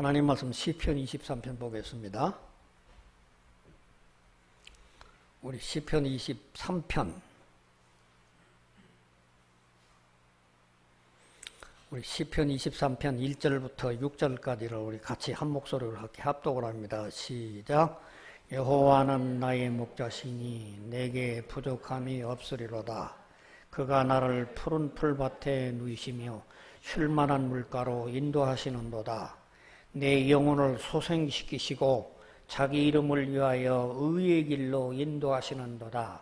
하나님 말씀 시편 23편 보겠습니다. 우리 시편 23편 우리 시편 23편 1절부터 6절까지를 우리 같이 한 목소리로 함께 합독을 합니다. 시작. 여호와는 나의 목자시니 내게 부족함이 없으리로다. 그가 나를 푸른 풀밭에 누이시며 쉴만한 물가로 인도하시는도다. 내 영혼을 소생시키시고 자기 이름을 위하여 의의 길로 인도하시는도다.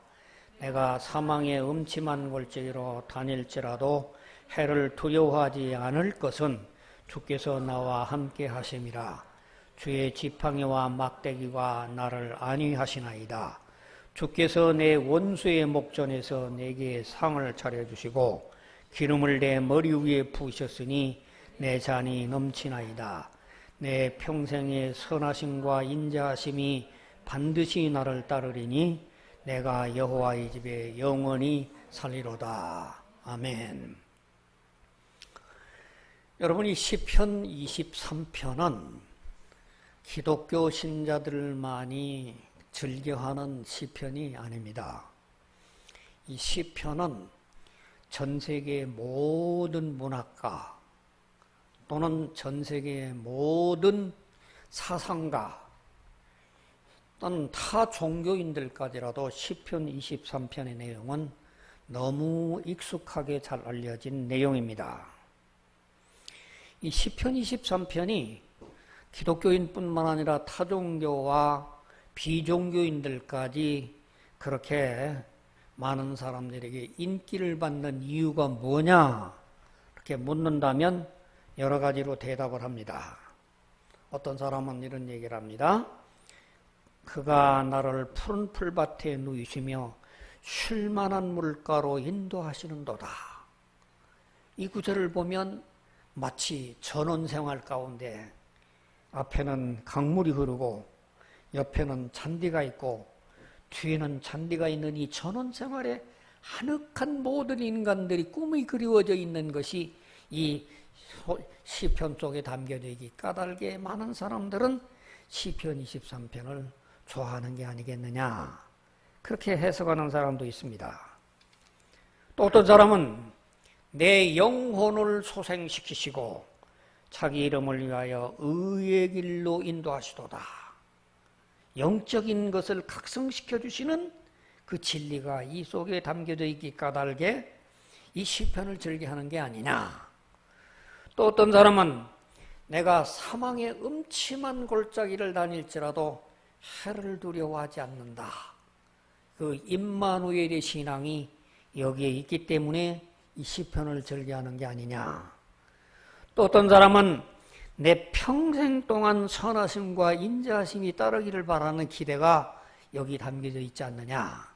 내가 사망의 음침한 골짜기로 다닐지라도 해를 두려워하지 않을 것은 주께서 나와 함께 하심이라. 주의 지팡이와 막대기가 나를 안위하시나이다. 주께서 내 원수의 목전에서 내게 상을 차려주시고 기름을 내 머리 위에 부으셨으니 내 잔이 넘치나이다. 내 평생의 선하심과 인자하심이 반드시 나를 따르리니 내가 여호와의 집에 영원히 살리로다. 아멘. 여러분이 시편 23편은 기독교 신자들만이 즐겨하는 시편이 아닙니다. 이 시편은 전 세계의 모든 문학가 또는 전 세계의 모든 사상가 또는 타 종교인들까지라도 시편 23편의 내용은 너무 익숙하게 잘 알려진 내용입니다. 이 시편 23편이 기독교인뿐만 아니라 타종교와 비종교인들까지 그렇게 많은 사람들에게 인기를 받는 이유가 뭐냐 이렇게 묻는다면 여러 가지로 대답을 합니다. 어떤 사람은 이런 얘기를 합니다. 그가 나를 푸른 풀밭에 누이시며 쉴만한 물가로 인도하시는도다. 이 구절을 보면 마치 전원생활 가운데 앞에는 강물이 흐르고 옆에는 잔디가 있고 뒤에는 잔디가 있는 이 전원생활에 한적한 모든 인간들이 꿈이 그리워져 있는 것이 이 시편 속에 담겨져 있기 까닭에 많은 사람들은 시편 23편을 좋아하는 게 아니겠느냐 그렇게 해석하는 사람도 있습니다. 또 어떤 사람은 내 영혼을 소생시키시고 자기 이름을 위하여 의의 길로 인도하시도다. 영적인 것을 각성시켜 주시는 그 진리가 이 속에 담겨져 있기 까닭에 이 시편을 즐겨하는 게 아니냐. 또 어떤 사람은 내가 사망의 음침한 골짜기를 다닐지라도 해를 두려워하지 않는다. 그 임마누엘의 신앙이 여기에 있기 때문에 이 시편을 즐겨하는 게 아니냐. 또 어떤 사람은 내 평생 동안 선하심과 인자하심이 따르기를 바라는 기대가 여기 담겨져 있지 않느냐.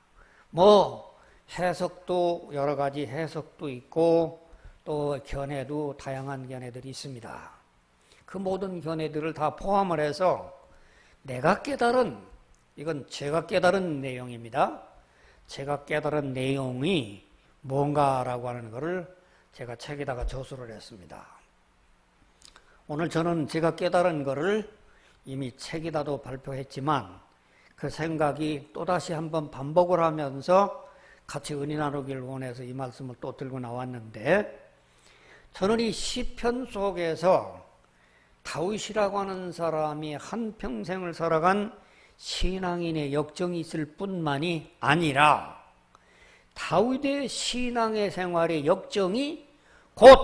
해석도 여러 가지 해석도 있고 또 견해도 다양한 견해들이 있습니다. 그 모든 견해들을 다 포함을 해서 내가 깨달은, 이건 제가 깨달은 내용입니다. 제가 깨달은 내용이 뭔가라고 하는 것을 제가 책에다가 저술을 했습니다. 오늘 저는 제가 깨달은 것을 이미 책에다도 발표했지만 그 생각이 또다시 한번 반복을 하면서 같이 은혜 나누기를 원해서 이 말씀을 또 들고 나왔는데 저는 이 시편 속에서 다윗이라고 하는 사람이 한평생을 살아간 신앙인의 역정이 있을 뿐만이 아니라 다윗의 신앙의 생활의 역정이 곧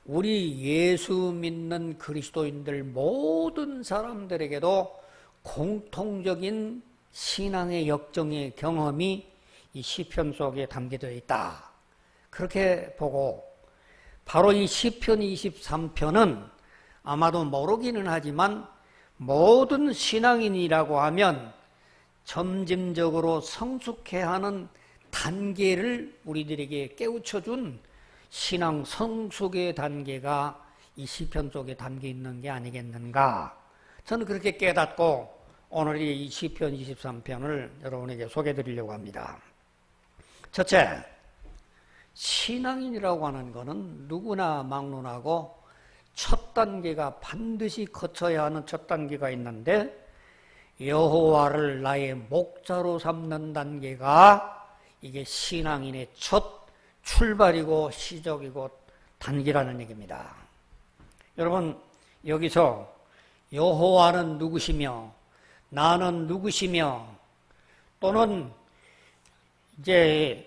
우리 예수 믿는 그리스도인들 모든 사람들에게도 공통적인 신앙의 역정의 경험이 이 시편 속에 담겨져 있다. 그렇게 보고 바로 이 시편 23편은 아마도 모르기는 하지만 모든 신앙인이라고 하면 점진적으로 성숙해하는 단계를 우리들에게 깨우쳐준 신앙 성숙의 단계가 이 시편 속에 담겨 있는 게 아니겠는가. 저는 그렇게 깨닫고 오늘 이 시편 23편을 여러분에게 소개해 드리려고 합니다. 첫째, 신앙인이라고 하는 것은 누구나 막론하고 첫 단계가 반드시 거쳐야 하는 첫 단계가 있는데 여호와를 나의 목자로 삼는 단계가 이게 신앙인의 첫 출발이고 시작이고 단계라는 얘기입니다. 여러분 여기서 여호와는 누구시며 나는 누구시며 또는 이제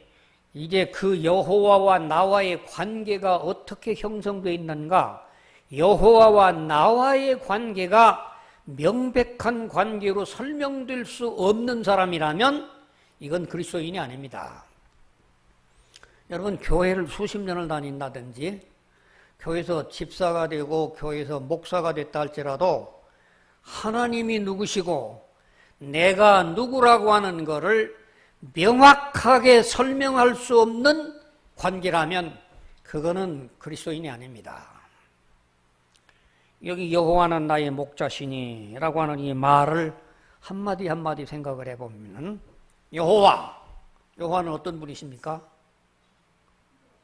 그 여호와와 나와의 관계가 어떻게 형성되어 있는가, 여호와와 나와의 관계가 명백한 관계로 설명될 수 없는 사람이라면 이건 그리스도인이 아닙니다. 여러분 교회를 수십 년을 다닌다든지 교회에서 집사가 되고 교회에서 목사가 됐다 할지라도 하나님이 누구시고 내가 누구라고 하는 것을 명확하게 설명할 수 없는 관계라면 그거는 그리스도인이 아닙니다. 여기 여호와는 나의 목자시니 라고 하는 이 말을 한마디 한마디 생각을 해보면 여호와는 어떤 분이십니까?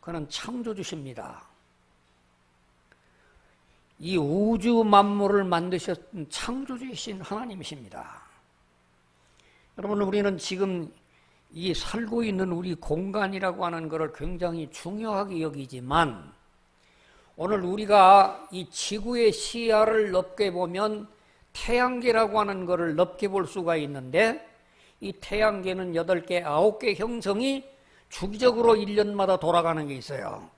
그는 창조주십니다. 이 우주 만물을 만드셨던 창조주이신 하나님이십니다. 여러분 우리는 지금 이 살고 있는 우리 공간이라고 하는 것을 굉장히 중요하게 여기지만 오늘 우리가 이 지구의 시야를 넓게 보면 태양계라고 하는 것을 넓게 볼 수가 있는데 이 태양계는 8개, 9개 형성이 주기적으로 1년마다 돌아가는 게 있어요.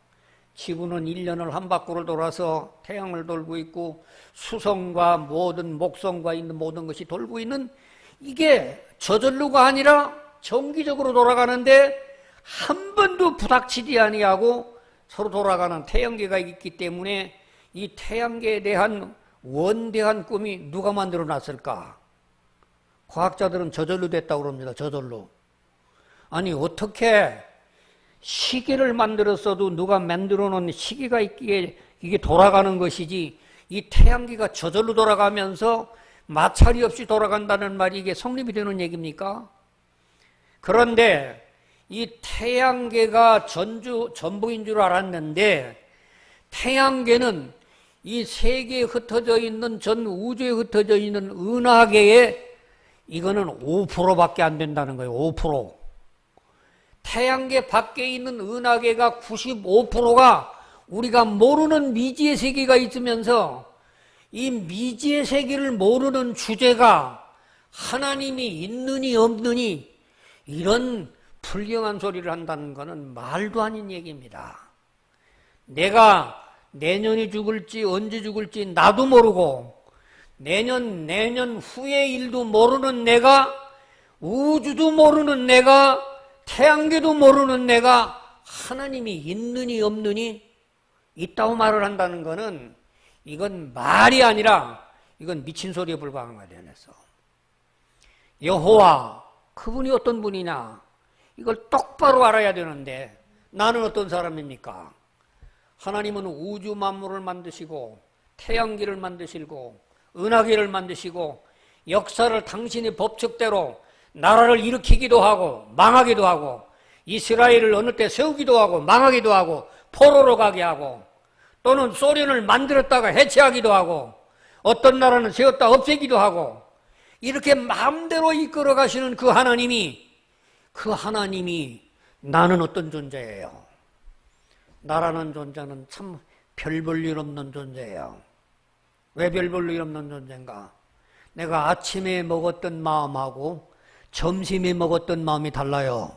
지구는 1년을 한 바퀴를 돌아서 태양을 돌고 있고 수성과 모든 목성과 있는 모든 것이 돌고 있는 이게 저절로가 아니라 정기적으로 돌아가는데 한 번도 부닥치지 아니하고 서로 돌아가는 태양계가 있기 때문에 이 태양계에 대한 원대한 꿈이 누가 만들어 놨을까? 과학자들은 저절로 됐다고 그럽니다. 저절로. 아니 어떻게 시계를 만들었어도 누가 만들어 놓은 시계가 있기에 이게 돌아가는 것이지 이 태양계가 저절로 돌아가면서 마찰이 없이 돌아간다는 말이 이게 성립이 되는 얘기입니까? 그런데 이 태양계가 전부인 줄 알았는데 태양계는 이 세계에 흩어져 있는 전 우주에 흩어져 있는 은하계에 이거는 5%밖에 안 된다는 거예요. 5%. 태양계 밖에 있는 은하계가 95%가 우리가 모르는 미지의 세계가 있으면서 이 미지의 세계를 모르는 주제가 하나님이 있느니 없느니 이런 불경한 소리를 한다는 것은 말도 아닌 얘기입니다. 내가 내년이 죽을지 언제 죽을지 나도 모르고 내년 후의 일도 모르는 내가 우주도 모르는 내가 태양계도 모르는 내가 하나님이 있느니 없느니 있다고 말을 한다는 것은 이건 말이 아니라 이건 미친 소리에 불과한 거야. 여호와 그분이 어떤 분이냐 이걸 똑바로 알아야 되는데 나는 어떤 사람입니까? 하나님은 우주 만물을 만드시고 태양계를 만드시고 은하계를 만드시고 역사를 당신의 법칙대로 나라를 일으키기도 하고 망하기도 하고 이스라엘을 어느 때 세우기도 하고 망하기도 하고 포로로 가게 하고 또는 소련을 만들었다가 해체하기도 하고 어떤 나라는 세웠다 없애기도 하고 이렇게 마음대로 이끌어 가시는 그 하나님이 나는 어떤 존재예요? 나라는 존재는 참 별 볼 일 없는 존재예요. 왜 별 볼 일 없는 존재인가? 내가 아침에 먹었던 마음하고 점심에 먹었던 마음이 달라요.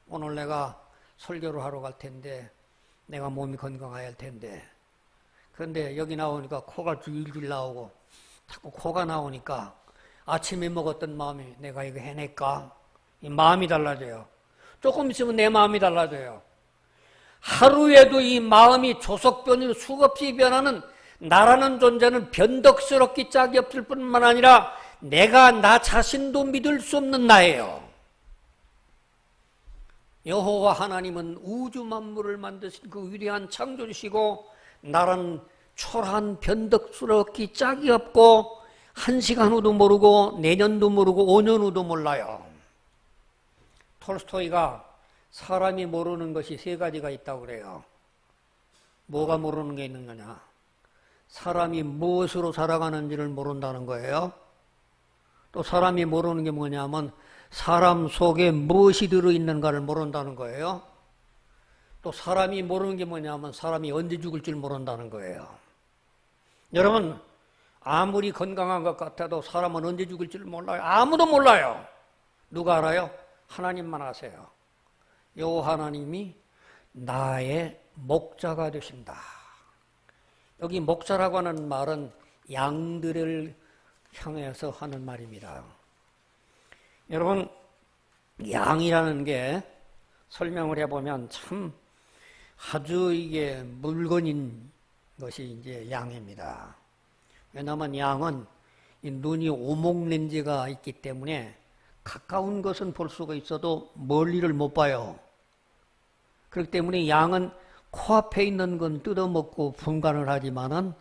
오늘 내가 설교를 하러 갈 텐데 내가 몸이 건강해야 할 텐데 그런데 여기 나오니까 코가 줄줄 나오고 자꾸 코가 나오니까 아침에 먹었던 마음이 내가 이거 해낼까? 이 마음이 달라져요. 조금 있으면 내 마음이 달라져요. 하루에도 이 마음이 조석변으로 수없이 변하는 나라는 존재는 변덕스럽기 짝이 없을 뿐만 아니라 내가 나 자신도 믿을 수 없는 나예요. 여호와 하나님은 우주 만물을 만드신 그 위대한 창조주시고 나라는 초라한 변덕스럽기 짝이 없고 1시간 후도 모르고 내년도 모르고 5년 후도 몰라요. 톨스토이가 사람이 모르는 것이 3가지가 있다고 그래요. 뭐가 모르는 게 있는 거냐? 사람이 무엇으로 살아가는지를 모른다는 거예요. 또 사람이 모르는 게 뭐냐면 사람 속에 무엇이 들어있는가를 모른다는 거예요. 또 사람이 모르는 게 뭐냐면 사람이 언제 죽을 줄 모른다는 거예요. 여러분, 아무리 건강한 것 같아도 사람은 언제 죽을 줄 몰라요. 아무도 몰라요. 누가 알아요? 하나님만 아세요. 요 하나님이 나의 목자가 되신다. 여기 목자라고 하는 말은 양들을 향해서 하는 말입니다. 여러분, 양이라는 게 설명을 해보면 참 아주 이게 물건인 것이 이제 양입니다. 왜냐하면 양은 이 눈이 오목렌즈가 있기 때문에 가까운 것은 볼 수가 있어도 멀리를 못 봐요. 그렇기 때문에 양은 코앞에 있는 건 뜯어먹고 분간을 하지만은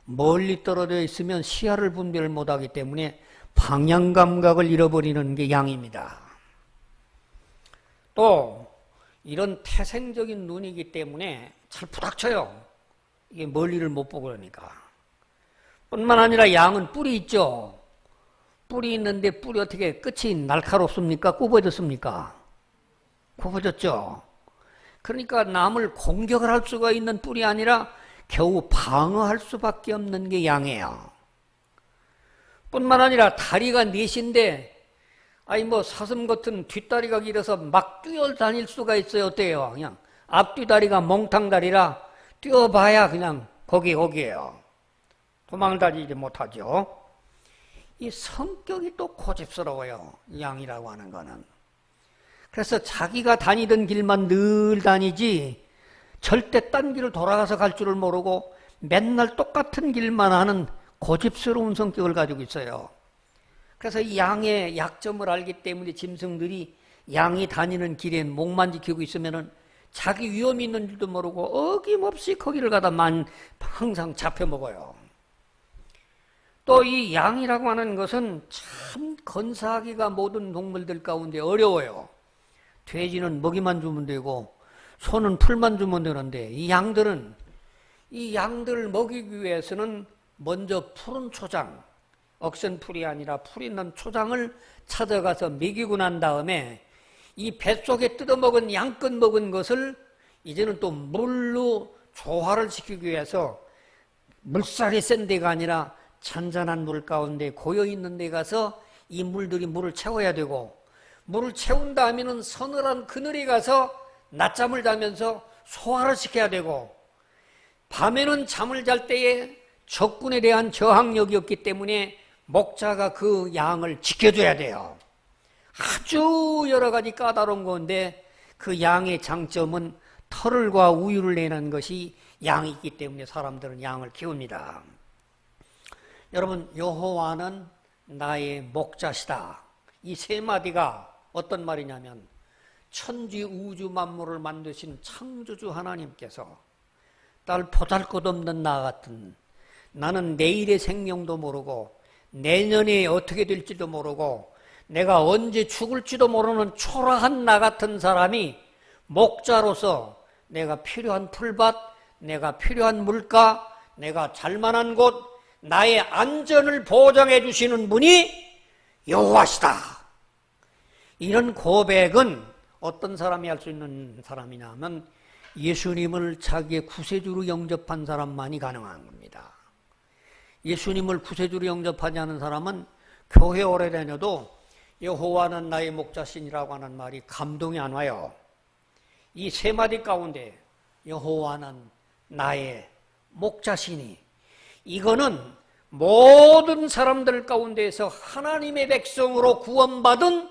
멀리 떨어져 있으면 시야를 분별 못하기 때문에 방향 감각을 잃어버리는 게 양입니다. 또 이런 태생적인 눈이기 때문에 잘 부닥쳐요. 이게 멀리를 못 보고 그러니까. 뿐만 아니라 양은 뿔이 있죠. 뿔이 있는데 뿔이 어떻게 끝이 날카롭습니까? 굽어졌습니까? 굽어졌죠. 그러니까 남을 공격을 할 수가 있는 뿔이 아니라 겨우 방어할 수밖에 없는 게 양이에요. 뿐만 아니라 다리가 넷인데 사슴 같은 뒷다리가 길어서 막 뛰어다닐 수가 있어요. 어때요? 그냥 앞뒤다리가 몽탕다리라 뛰어봐야 그냥 거기에요. 도망다니지 못하죠. 이 성격이 또 고집스러워요. 양이라고 하는 거는. 그래서 자기가 다니던 길만 늘 다니지 절대 딴 길을 돌아가서 갈 줄을 모르고 맨날 똑같은 길만 하는 고집스러운 성격을 가지고 있어요. 그래서 이 양의 약점을 알기 때문에 짐승들이 양이 다니는 길에 목만 지키고 있으면은 자기 위험이 있는 줄도 모르고 어김없이 거기를 가다만 항상 잡혀먹어요. 또 이 양이라고 하는 것은 참 건사하기가 모든 동물들 가운데 어려워요. 돼지는 먹이만 주면 되고 소는 풀만 주면 되는데 이 양들을 먹이기 위해서는 먼저 푸른 초장, 억센풀이 아니라 풀 있는 초장을 찾아가서 먹이고 난 다음에 이 뱃속에 뜯어먹은 양껏 먹은 것을 이제는 또 물로 조화를 시키기 위해서 물살이 센 데가 아니라 잔잔한 물 가운데 고여있는 데 가서 이 물들이 물을 채워야 되고 물을 채운 다음에는 서늘한 그늘에 가서 낮잠을 자면서 소화를 시켜야 되고 밤에는 잠을 잘 때에 적군에 대한 저항력이 없기 때문에 목자가 그 양을 지켜줘야 돼요. 아주 여러 가지 까다로운 건데 그 양의 장점은 털과 우유를 내는 것이 양이 있기 때문에 사람들은 양을 키웁니다. 여러분, 여호와는 나의 목자시다. 이 세 마디가 어떤 말이냐면 천지 우주 만물을 만드신 창조주 하나님께서 날 보잘것없는 나 같은 나는 내일의 생명도 모르고 내년에 어떻게 될지도 모르고 내가 언제 죽을지도 모르는 초라한 나 같은 사람이 목자로서 내가 필요한 풀밭, 내가 필요한 물가, 내가 잘만한 곳, 나의 안전을 보장해 주시는 분이 여호와시다. 이런 고백은 어떤 사람이 할 수 있는 사람이냐 하면 예수님을 자기의 구세주로 영접한 사람만이 가능한 겁니다. 예수님을 구세주로 영접하지 않은 사람은 교회 오래 다녀도 여호와는 나의 목자신이라고 하는 말이 감동이 안 와요. 이 세 마디 가운데 여호와는 나의 목자시니 이거는 모든 사람들 가운데에서 하나님의 백성으로 구원받은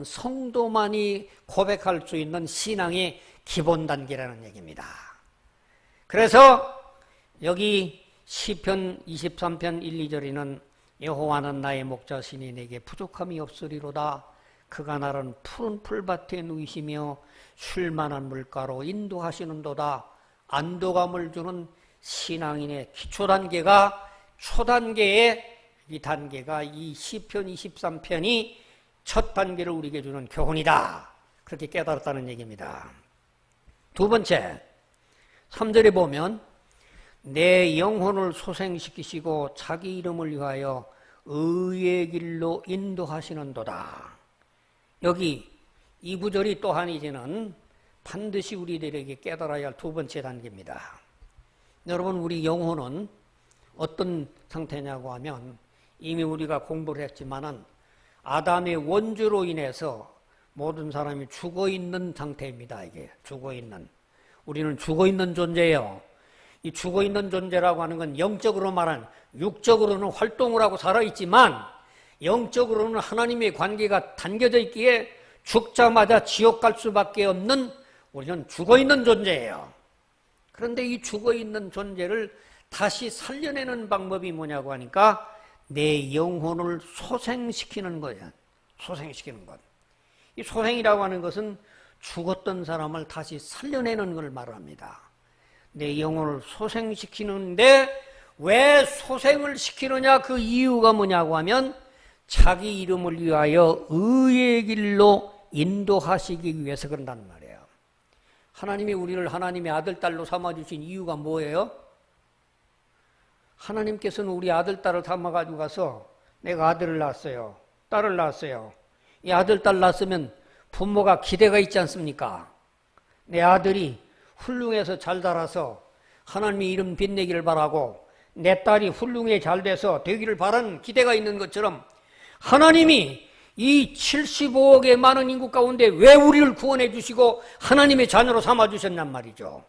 성도만이 고백할 수 있는 신앙의 기본 단계라는 얘기입니다. 그래서 여기 시편 23편 1, 2절에는 여호와는 나의 목자시니 내게 부족함이 없으리로다. 그가 나를 푸른 풀밭에 누이시며 쉴만한 물가로 인도하시는도다. 안도감을 주는 신앙인의 기초 단계가 초단계의 이 단계가 이 시편 23편이 첫 단계를 우리에게 주는 교훈이다. 그렇게 깨달았다는 얘기입니다. 두 번째, 3절에 보면 내 영혼을 소생시키시고 자기 이름을 위하여 의의 길로 인도하시는도다. 여기 이 구절이 또한 이제는 반드시 우리들에게 깨달아야 할 두 번째 단계입니다. 여러분, 우리 영혼은 어떤 상태냐고 하면 이미 우리가 공부를 했지만은 아담의 원죄로 인해서 모든 사람이 죽어있는 상태입니다. 이게 죽어있는, 우리는 죽어있는 존재예요. 이 죽어있는 존재라고 하는 건 영적으로 말하는, 육적으로는 활동을 하고 살아있지만 영적으로는 하나님의 관계가 단계져 있기에 죽자마자 지옥 갈 수밖에 없는, 우리는 죽어있는 존재예요. 그런데 이 죽어있는 존재를 다시 살려내는 방법이 뭐냐고 하니까 내 영혼을 소생시키는 거예요. 소생시키는 것. 이 소생이라고 하는 것은 죽었던 사람을 다시 살려내는 걸 말합니다. 내 영혼을 소생시키는데 왜 소생을 시키느냐, 그 이유가 뭐냐고 하면 자기 이름을 위하여 의의 길로 인도하시기 위해서 그런단 말이에요. 하나님이 우리를 하나님의 아들, 딸로 삼아주신 이유가 뭐예요? 하나님께서는 우리 아들, 딸을 삼아가지고 가서 내가 아들을 낳았어요, 딸을 낳았어요. 이 아들, 딸 낳았으면 부모가 기대가 있지 않습니까? 내 아들이 훌륭해서 잘 자라서 하나님의 이름 빛내기를 바라고 내 딸이 훌륭해 잘 돼서 되기를 바라는 기대가 있는 것처럼 하나님이 이 75억의 많은 인구 가운데 왜 우리를 구원해 주시고 하나님의 자녀로 삼아 주셨냔 말이죠.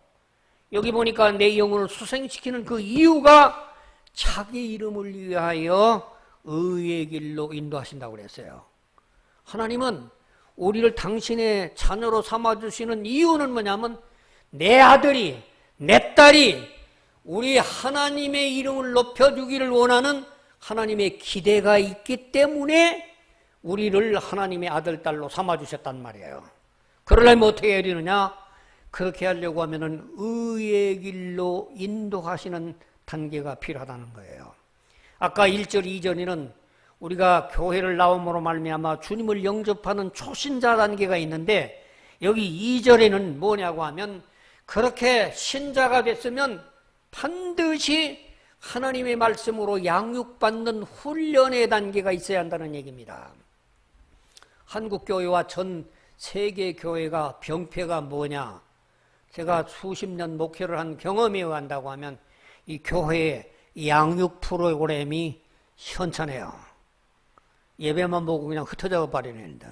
여기 보니까 내 영혼을 소생시키는 그 이유가 자기 이름을 위하여 의의 길로 인도하신다고 그랬어요. 하나님은 우리를 당신의 자녀로 삼아 주시는 이유는 뭐냐면 내 아들이, 내 딸이 우리 하나님의 이름을 높여주기를 원하는 하나님의 기대가 있기 때문에 우리를 하나님의 아들, 딸로 삼아주셨단 말이에요. 그러려면 어떻게 해야 되느냐? 그렇게 하려고 하면은 의의 길로 인도하시는 단계가 필요하다는 거예요. 아까 1절, 2절에는 우리가 교회를 나옴으로 말미암아 주님을 영접하는 초신자 단계가 있는데 여기 2절에는 뭐냐고 하면 그렇게 신자가 됐으면 반드시 하나님의 말씀으로 양육받는 훈련의 단계가 있어야 한다는 얘기입니다. 한국교회와 전 세계교회가 병폐가 뭐냐? 제가 수십 년 목회를 한 경험에 의한다고 하면 이 교회의 양육 프로그램이 현찮아요. 예배만 보고 그냥 흩어져 버리는데,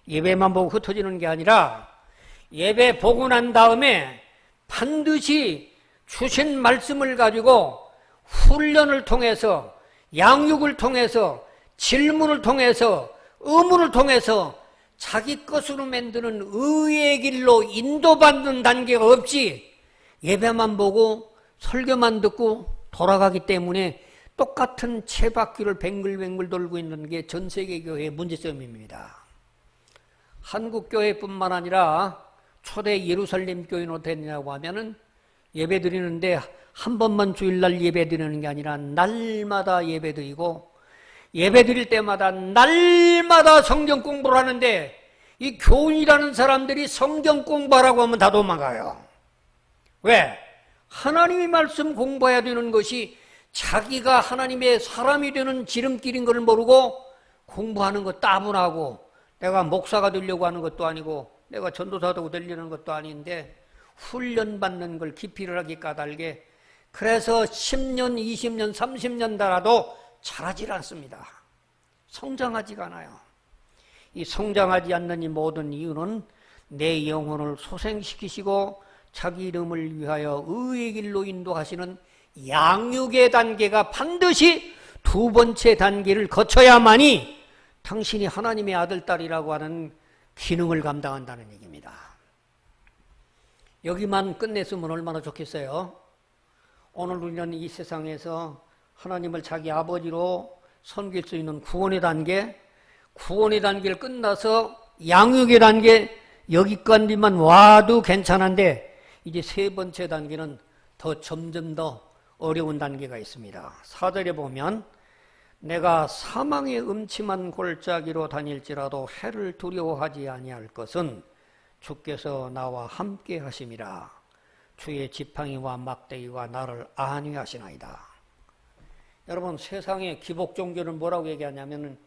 예배만 보고 흩어지는 게 아니라 예배 보고 난 다음에 반드시 주신 말씀을 가지고 훈련을 통해서, 양육을 통해서, 질문을 통해서, 의문을 통해서 자기 것으로 만드는 의의 길로 인도받는 단계가 없지 예배만 보고 설교만 듣고 돌아가기 때문에 똑같은 채바퀴를 뱅글뱅글 돌고 있는 게 전 세계 교회의 문제점입니다. 한국 교회뿐만 아니라 초대 예루살렘 교회는 어땠냐고 하면은 예배 드리는데 한 번만 주일날 예배 드리는 게 아니라 날마다 예배 드리고 예배 드릴 때마다 날마다 성경 공부를 하는데 이 교인이라는 사람들이 성경 공부하라고 하면 다 도망가요. 왜? 하나님의 말씀 공부해야 되는 것이 자기가 하나님의 사람이 되는 지름길인 걸 모르고 공부하는 거 따분하고 내가 목사가 되려고 하는 것도 아니고 내가 전도사도 되려는 것도 아닌데 훈련받는 걸 깊이를 하기 까닭에 그래서 10년, 20년, 30년 달아도 자라질 않습니다. 성장하지가 않아요. 이 성장하지 않는 이 모든 이유는 내 영혼을 소생시키시고 자기 이름을 위하여 의의 길로 인도하시는 양육의 단계가 반드시 두 번째 단계를 거쳐야만이 당신이 하나님의 아들, 딸이라고 하는 기능을 감당한다는 얘기입니다. 여기만 끝냈으면 얼마나 좋겠어요. 오늘 우리는 이 세상에서 하나님을 자기 아버지로 섬길 수 있는 구원의 단계를 끝나서 양육의 단계, 여기까지만 와도 괜찮은데 이제 세 번째 단계는 더 점점 더 어려운 단계가 있습니다. 4절에 보면 내가 사망의 음침한 골짜기로 다닐지라도 해를 두려워하지 아니할 것은 주께서 나와 함께 하심이라. 주의 지팡이와 막대기와 나를 안위하시나이다. 여러분, 세상의 기복 종교는 뭐라고 얘기하냐면은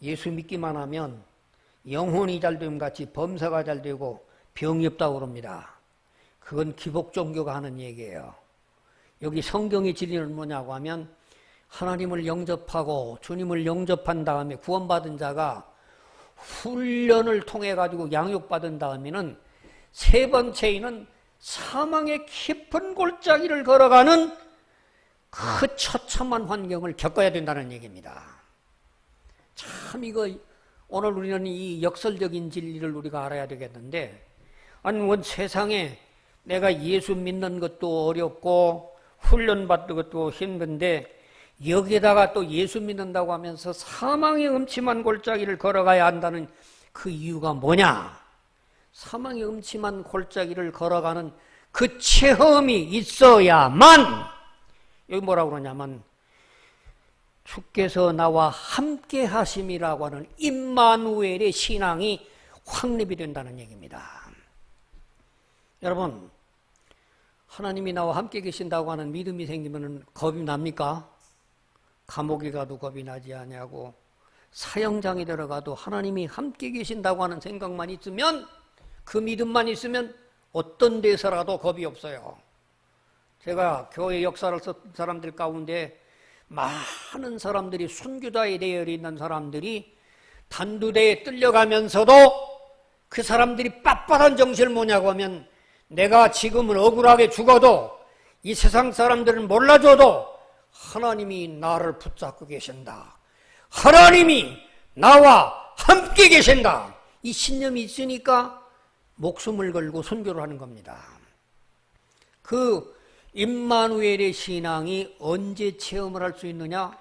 예수 믿기만 하면 영혼이 잘 됨 같이 범사가 잘 되고 병이 없다고 그럽니다. 그건 기복 종교가 하는 얘기예요. 여기 성경의 진리는 뭐냐고 하면 하나님을 영접하고 주님을 영접한 다음에 구원받은 자가 훈련을 통해 가지고 양육받은 다음에는 세 번째에는 사망의 깊은 골짜기를 걸어가는 그 처참한 환경을 겪어야 된다는 얘기입니다. 참 이거 오늘 우리는 이 역설적인 진리를 우리가 알아야 되겠는데, 아니 원 세상에 내가 예수 믿는 것도 어렵고 훈련받는 것도 힘든데 여기에다가 또 예수 믿는다고 하면서 사망의 음침한 골짜기를 걸어가야 한다는 그 이유가 뭐냐? 사망의 음침한 골짜기를 걸어가는 그 체험이 있어야만, 여기 뭐라고 그러냐면 주께서 나와 함께 하심이라고 하는 임마누엘의 신앙이 확립이 된다는 얘기입니다. 여러분, 하나님이 나와 함께 계신다고 하는 믿음이 생기면 겁이 납니까? 감옥에 가도 겁이 나지 아니하고 사형장에 들어가도 하나님이 함께 계신다고 하는 생각만 있으면, 그 믿음만 있으면 어떤 데서라도 겁이 없어요. 제가 교회 역사를 썼던 사람들 가운데 많은 사람들이 순교자에 되어 있는 사람들이 단두대에 끌려가면서도 그 사람들이 빳빳한 정신을 뭐냐고 하면 내가 지금은 억울하게 죽어도 이 세상 사람들은 몰라줘도 하나님이 나를 붙잡고 계신다. 하나님이 나와 함께 계신다. 이 신념이 있으니까 목숨을 걸고 순교를 하는 겁니다. 그 임마누엘의 신앙이 언제 체험을 할 수 있느냐?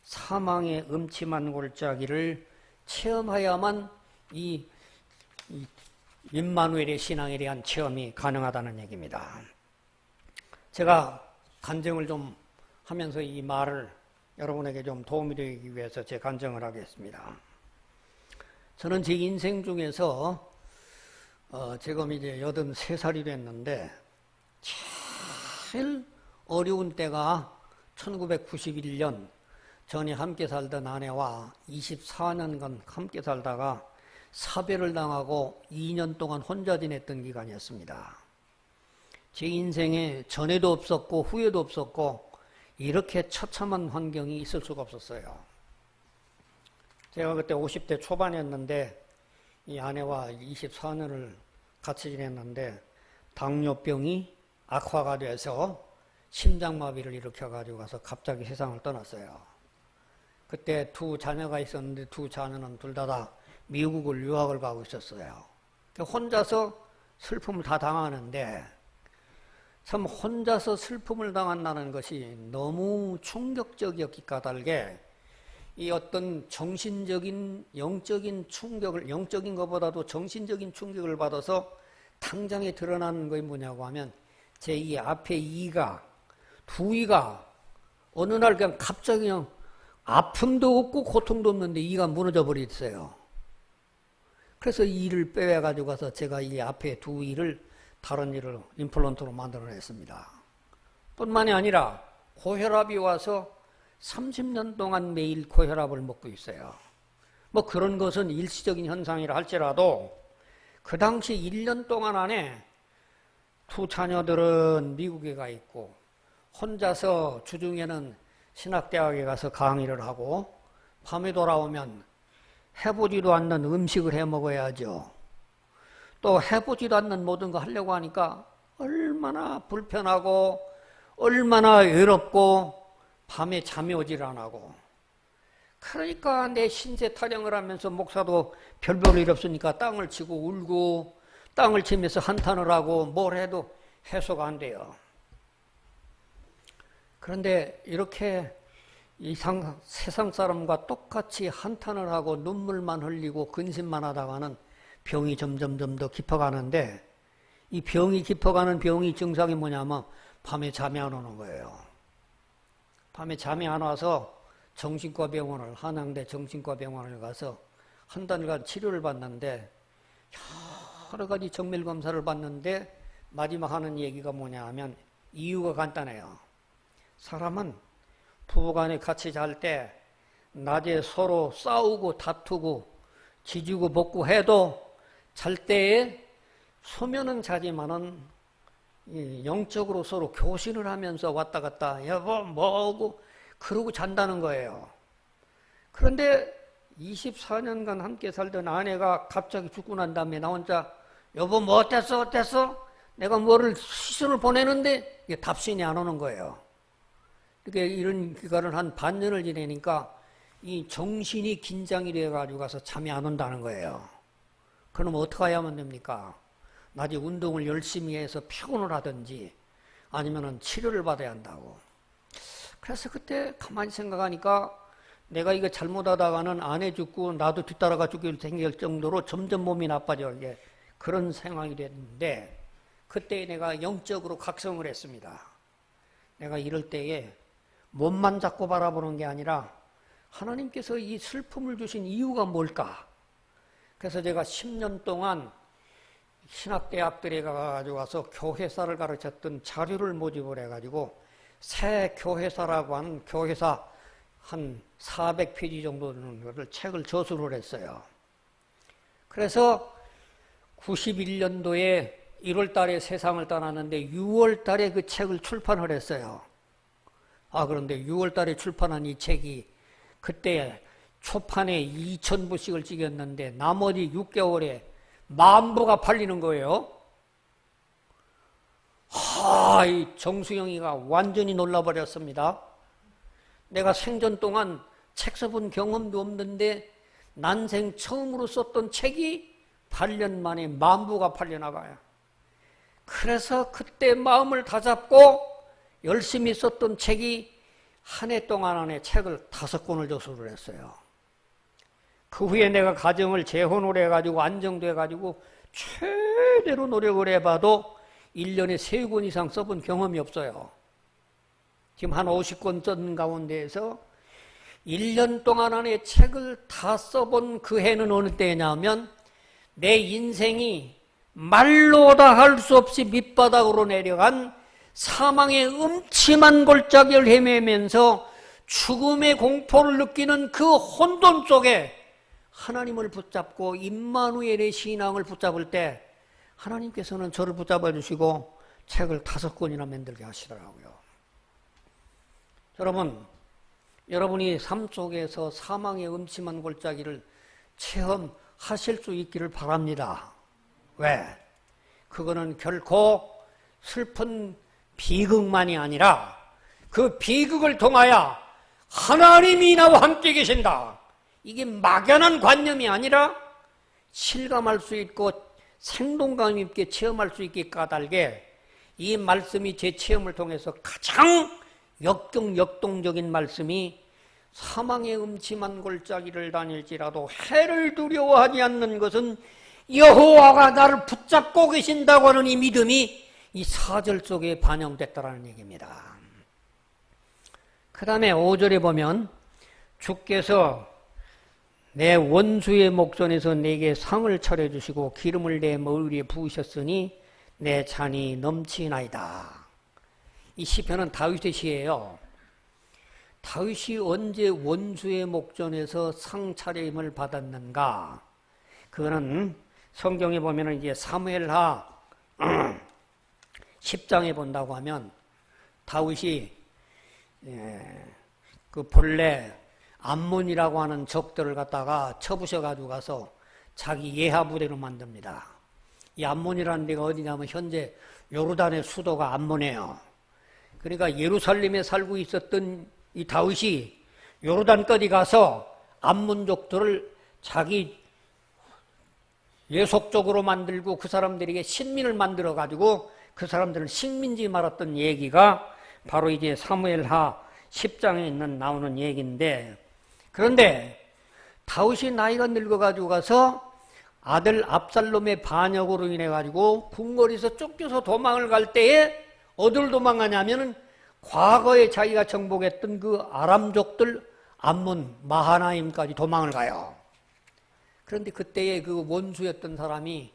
사망의 음침한 골짜기를 체험해야만 이 임마누엘의 신앙에 대한 체험이 가능하다는 얘기입니다. 제가 간증을 좀 하면서 이 말을 여러분에게 좀 도움이 되기 위해서 제 간증을 하겠습니다. 저는 제 인생 중에서 지금 이제 83살이 됐는데 제일 어려운 때가 1991년 전에 함께 살던 아내와 24년간 함께 살다가 사별을 당하고 2년 동안 혼자 지냈던 기간이었습니다. 제 인생에 전에도 없었고 후에도 없었고 이렇게 처참한 환경이 있을 수가 없었어요. 제가 그때 50대 초반이었는데 이 아내와 24년을 같이 지냈는데 당뇨병이 악화가 돼서 심장마비를 일으켜가지고 가서 갑자기 세상을 떠났어요. 그때 두 자녀가 있었는데 두 자녀는 둘 다 미국을 유학을 가고 있었어요. 혼자서 슬픔을 다 당하는데 참 혼자서 슬픔을 당한다는 것이 너무 충격적이었기 까닭에 이 어떤 정신적인 영적인 충격을, 영적인 것보다도 정신적인 충격을 받아서 당장에 드러나는 것이 뭐냐고 하면 제 이 앞에 두 이가 어느 날 그냥 갑자기 그냥 아픔도 없고 고통도 없는데 이가 무너져 버렸어요. 그래서 이 이를 빼가지고 가서 제가 이 앞에 두 이를 다른 이를 임플란트로 만들어냈습니다. 뿐만이 아니라 고혈압이 와서 30년 동안 매일 고혈압을 먹고 있어요. 뭐 그런 것은 일시적인 현상이라 할지라도 그 당시 1년 동안 안에 두 자녀들은 미국에 가 있고 혼자서 주중에는 신학대학에 가서 강의를 하고 밤에 돌아오면 해보지도 않는 음식을 해 먹어야죠. 또 해보지도 않는 모든 거 하려고 하니까 얼마나 불편하고 얼마나 외롭고 밤에 잠이 오질 안 하고, 그러니까 내 신세 타령을 하면서 목사도 별별 일 없으니까 땅을 치고 울고 땅을 치면서 한탄을 하고 뭘 해도 해소가 안 돼요. 그런데 이렇게 세상 사람과 똑같이 한탄을 하고 눈물만 흘리고 근심만 하다가는 병이 점점 더 깊어가는데, 이 병이 깊어가는 병이 증상이 뭐냐면 밤에 잠이 안 오는 거예요. 밤에 잠이 안 와서 정신과 병원을, 한양대 정신과 병원을 가서 한 달간 치료를 받는데 여러 가지 정밀 검사를 받는데 마지막 하는 얘기가 뭐냐 하면 이유가 간단해요. 사람은 부부간에 같이 잘 때 낮에 서로 싸우고 다투고 지지고 볶고 해도 잘 때에 소면은 자지만은 영적으로 서로 교신을 하면서 왔다 갔다 여보 뭐하고 그러고 잔다는 거예요. 그런데 24년간 함께 살던 아내가 갑자기 죽고 난 다음에 나 혼자 여보 뭐 어땠어 어땠어? 내가 뭐를 시선을 보내는데 이게 답신이 안 오는 거예요. 이렇게 이런 기간을 한 반년을 지내니까 이 정신이 긴장이 돼가지고 가서 잠이 안 온다는 거예요. 그럼 어떻게 해야만 됩니까? 낮에 운동을 열심히 해서 피곤을 하든지 아니면은 치료를 받아야 한다고. 그래서 그때 가만히 생각하니까 내가 이거 잘못하다가는 아내 죽고 나도 뒤따라가 죽게 생길 정도로 점점 몸이 나빠져. 이게 그런 상황이 됐는데 그때 내가 영적으로 각성을 했습니다. 내가 이럴 때에 몸만 잡고 바라보는 게 아니라 하나님께서 이 슬픔을 주신 이유가 뭘까? 그래서 제가 10년 동안 신학대학들에 가가지고 와서 교회사를 가르쳤던 자료를 모집을 해가지고 새 교회사라고 하는 교회사 한 400페이지 정도 되는 것을 책을 저술을 했어요. 그래서 91년도에 1월 달에 세상을 떠났는데 6월 달에 그 책을 출판을 했어요. 그런데 6월 달에 출판한 이 책이 그때 초판에 2,000부씩을 찍었는데 나머지 6개월에 10,000부가 팔리는 거예요. 이 정수영이가 완전히 놀라버렸습니다. 내가 생전 동안 책 써본 경험도 없는데 난생 처음으로 썼던 책이 8년 만에 10,000부가 팔려나가요. 그래서 그때 마음을 다잡고 열심히 썼던 책이 한 해 동안 안에 책을 5권을 저술을 했어요. 그 후에 내가 가정을 재혼을 해가지고 안정돼가지고 최대로 노력을 해봐도 1년에 3권 이상 써본 경험이 없어요. 지금 한 50권 썼는 가운데에서 1년 동안 안에 책을 다 써본 그 해는 어느 때냐면 내 인생이 말로 다 할 수 없이 밑바닥으로 내려간 사망의 음침한 골짜기를 헤매면서 죽음의 공포를 느끼는 그 혼돈 속에 하나님을 붙잡고 임마누엘의 신앙을 붙잡을 때 하나님께서는 저를 붙잡아 주시고 책을 5권이나 만들게 하시더라고요. 여러분이 삶 속에서 사망의 음침한 골짜기를 체험하실 수 있기를 바랍니다. 왜? 그거는 결코 슬픈 비극만이 아니라 그 비극을 통하여 하나님이 나와 함께 계신다. 이게 막연한 관념이 아니라 실감할 수 있고 생동감 있게 체험할 수 있게 까닭에 이 말씀이 제 체험을 통해서 가장 역동적인 말씀이 사망의 음침한 골짜기를 다닐지라도 해를 두려워하지 않는 것은 여호와가 나를 붙잡고 계신다고 하는 이 믿음이 이 4절 속에 반영됐다는 얘기입니다. 그 다음에 5절에 보면 주께서 내 원수의 목전에서 내게 상을 차려주시고 기름을 내 머리 위에 부으셨으니 내 잔이 넘치나이다. 이 시편은 다윗의 시예요. 다윗이 언제 원수의 목전에서 상 차림을 받았는가? 그거는 성경에 보면 이제 사무엘하 10장에 본다고 하면 다윗이 그 본래 암몬이라고 하는 적들을 갖다가 쳐부셔가지고 가서 자기 예하 부대로 만듭니다. 이 암몬이라는 데가 어디냐면 현재 요르단의 수도가 암몬이에요. 그러니까 예루살렘에 살고 있었던 이 다윗이 요르단까지 가서 암몬족들을 자기 예속적으로 만들고 그 사람들에게 신민을 만들어가지고 그 사람들을 식민지 말았던 얘기가 바로 이제 사무엘하 10장에 나오는 얘기인데, 그런데 다윗이 나이가 늙어가지고 가서 아들 압살롬의 반역으로 인해가지고 궁궐에서 쫓겨서 도망을 갈 때에 어디를 도망가냐면은 과거에 자기가 정복했던 그 아람족들 암몬 마하나임까지 도망을 가요. 그런데 그때의 그 원수였던 사람이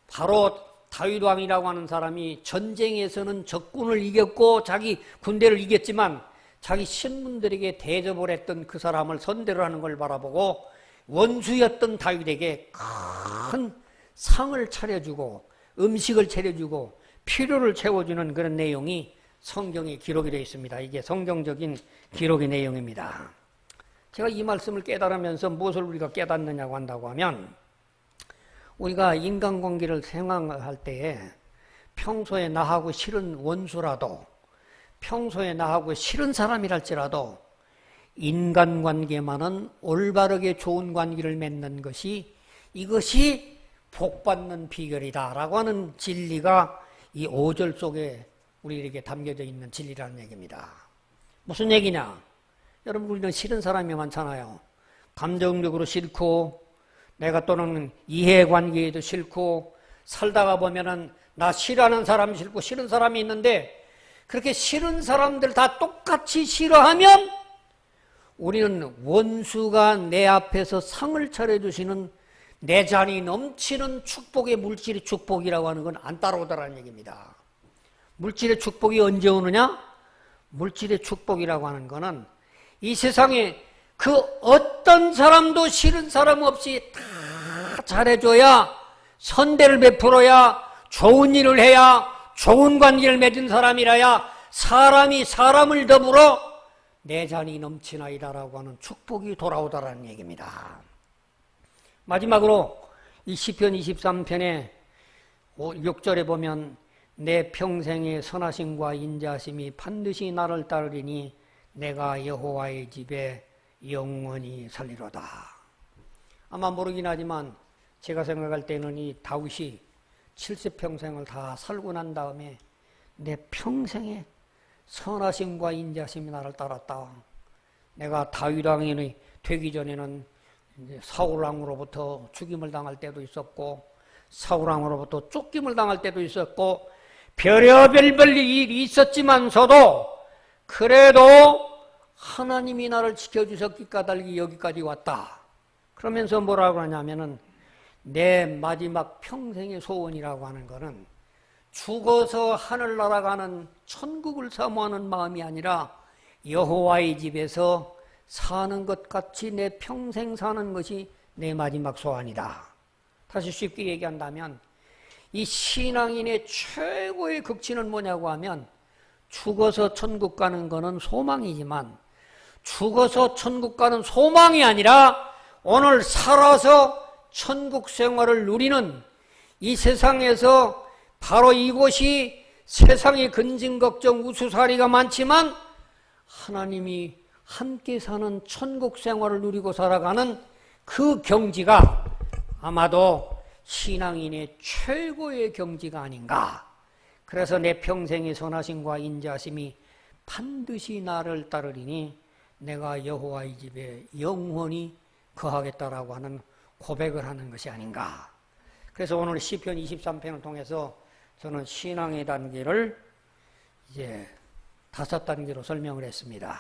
바로 다윗 왕이라고 하는 사람이 전쟁에서는 적군을 이겼고 자기 군대를 이겼지만 자기 신분들에게 대접을 했던 그 사람을 선대를 하는 걸 바라보고 원수였던 다윗에게 큰 상을 차려주고 음식을 차려주고 필요를 채워주는 그런 내용이 성경에 기록이 되어 있습니다. 이게 성경적인 기록의 내용입니다. 제가 이 말씀을 깨달으면서 무엇을 우리가 깨닫느냐고 한다고 하면 우리가 인간관계를 생각할 때에 평소에 나하고 싫은 원수라도 평소에 나하고 싫은 사람이랄지라도 인간관계만은 올바르게 좋은 관계를 맺는 것이 이것이 복받는 비결이다라고 하는 진리가 이 5절 속에 우리에게 담겨져 있는 진리라는 얘기입니다. 무슨 얘기냐? 여러분 우리는 싫은 사람이 많잖아요. 감정적으로 싫고 내가 또는 이해관계에도 싫고 살다가 보면은 나 싫어하는 사람 싫고 싫은 사람이 있는데 그렇게 싫은 사람들 다 똑같이 싫어하면 우리는 원수가 내 앞에서 상을 차려주시는 내 잔이 넘치는 축복의 물질의 축복이라고 하는 건 안 따라오더라는 얘기입니다. 물질의 축복이 언제 오느냐? 물질의 축복이라고 하는 거는 이 세상에 그 어떤 사람도 싫은 사람 없이 다 잘해줘야 선대를 베풀어야 좋은 일을 해야 좋은 관계를 맺은 사람이라야 사람이 사람을 더불어 내 잔이 넘치나이다라고 하는 축복이 돌아오다라는 얘기입니다. 마지막으로 이 시편 23편의 6절에 보면 내 평생의 선하심과 인자심이 반드시 나를 따르리니 내가 여호와의 집에 영원히 살리로다. 아마 모르긴 하지만 제가 생각할 때는 이 다윗이 70평생을 다 살고 난 다음에 내 평생에 선하심과 인자심이 나를 따랐다. 내가 다윗 왕이 되기 전에는 사울 왕으로부터 죽임을 당할 때도 있었고 사울 왕으로부터 쫓김을 당할 때도 있었고 별의별 일이 있었지만서도 그래도 하나님이 나를 지켜주셨기 까닭에 여기까지 왔다. 그러면서 뭐라고 하냐면은 내 마지막 평생의 소원이라고 하는 것은 죽어서 하늘 날아가는 천국을 사모하는 마음이 아니라 여호와의 집에서 사는 것 같이 내 평생 사는 것이 내 마지막 소원이다. 다시 쉽게 얘기한다면 이 신앙인의 최고의 극치는 뭐냐고 하면 죽어서 천국 가는 것은 소망이지만 죽어서 천국 가는 소망이 아니라 오늘 살아서 천국 생활을 누리는 이 세상에서 바로 이곳이 세상의 근심걱정 우수사리가 많지만 하나님이 함께 사는 천국 생활을 누리고 살아가는 그 경지가 아마도 신앙인의 최고의 경지가 아닌가. 그래서 내 평생의 선하심과 인자심이 반드시 나를 따르리니 내가 여호와의 집에 영원히 거하겠다라고 하는 고백을 하는 것이 아닌가. 그래서 오늘 시편 23편을 통해서 저는 신앙의 단계를 이제 5단계로 설명을 했습니다.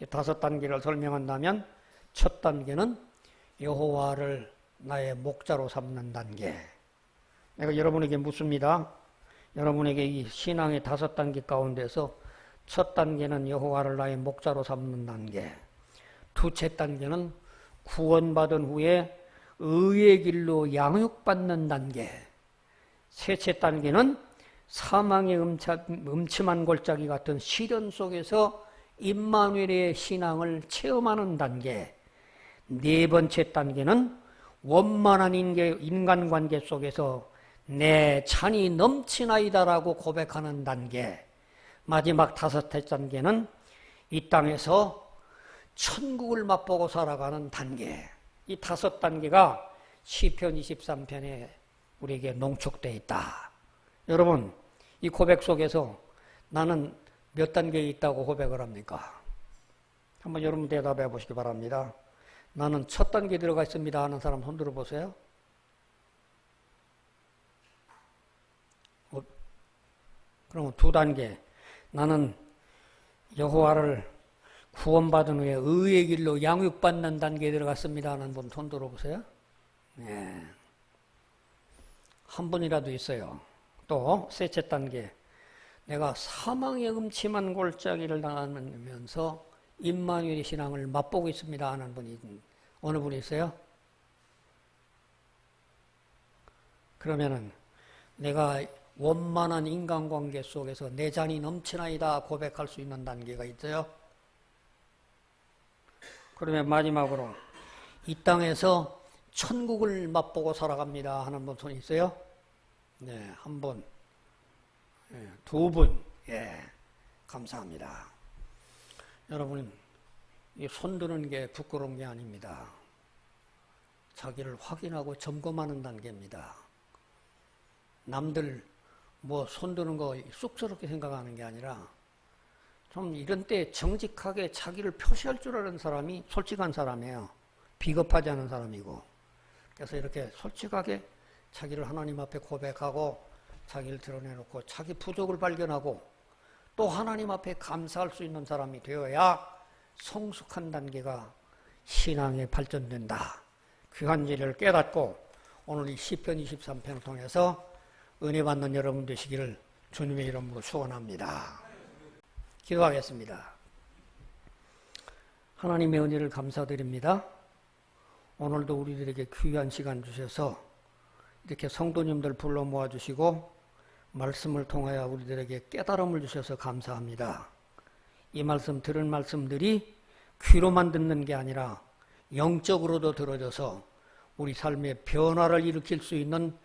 5단계를 설명한다면 첫 단계는 여호와를 나의 목자로 삼는 단계. 내가 여러분에게 묻습니다. 여러분에게 이 신앙의 5단계 가운데서 첫 단계는 여호와를 나의 목자로 삼는 단계. 두째 단계는 구원받은 후에 의의 길로 양육받는 단계. 셋째 단계는 사망의 음침한 골짜기 같은 시련 속에서 임마누엘의 신앙을 체험하는 단계. 네 번째 단계는 원만한 인간관계 속에서 내 찬이 넘치나이다라고 고백하는 단계. 마지막 5째 단계는 이 땅에서 천국을 맛보고 살아가는 단계. 이 5단계가 시편 23편에 우리에게 농축되어 있다. 여러분, 이 고백 속에서 나는 몇 단계에 있다고 고백을 합니까? 한번 여러분 대답해 보시기 바랍니다. 나는 첫 단계에 들어가 있습니다 하는 사람 손 들어보세요. 그러면 2단계. 나는 여호와를 구원받은 후에 의의 길로 양육받는 단계에 들어갔습니다 하는 분 손 들어보세요. 네. 한 분이라도 있어요. 또 셋째 단계, 내가 사망의 음침한 골짜기를 당하면서 임마누엘의 신앙을 맛보고 있습니다 하는 분이 어느 분이 있어요? 그러면은 내가 원만한 인간관계 속에서 내 잔이 넘치나이다 고백할 수 있는 단계가 있어요. 그러면 마지막으로 이 땅에서 천국을 맛보고 살아갑니다 하는 분 손이 있어요? 네, 한 분, 네, 두 분, 예, 감사합니다. 여러분, 이 손드는 게 부끄러운 게 아닙니다. 자기를 확인하고 점검하는 단계입니다. 남들 뭐 손드는 거 쑥스럽게 생각하는 게 아니라 좀 이런 때 정직하게 자기를 표시할 줄 아는 사람이 솔직한 사람이에요. 비겁하지 않은 사람이고. 그래서 이렇게 솔직하게 자기를 하나님 앞에 고백하고 자기를 드러내놓고 자기 부족을 발견하고 또 하나님 앞에 감사할 수 있는 사람이 되어야 성숙한 단계가 신앙에 발전된다. 그 한지를 깨닫고 오늘 이 시편 23편을 통해서 은혜 받는 여러분 되시기를 주님의 이름으로 축원합니다. 기도하겠습니다. 하나님의 은혜를 감사드립니다. 오늘도 우리들에게 귀한 시간 주셔서 이렇게 성도님들 불러 모아주시고 말씀을 통하여 우리들에게 깨달음을 주셔서 감사합니다. 이 말씀 들은 말씀들이 귀로만 듣는 게 아니라 영적으로도 들어져서 우리 삶의 변화를 일으킬 수 있는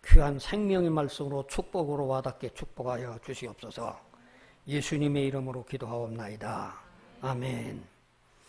귀한 생명의 말씀으로 축복으로 와닿게 축복하여 주시옵소서. 예수님의 이름으로 기도하옵나이다. 아멘.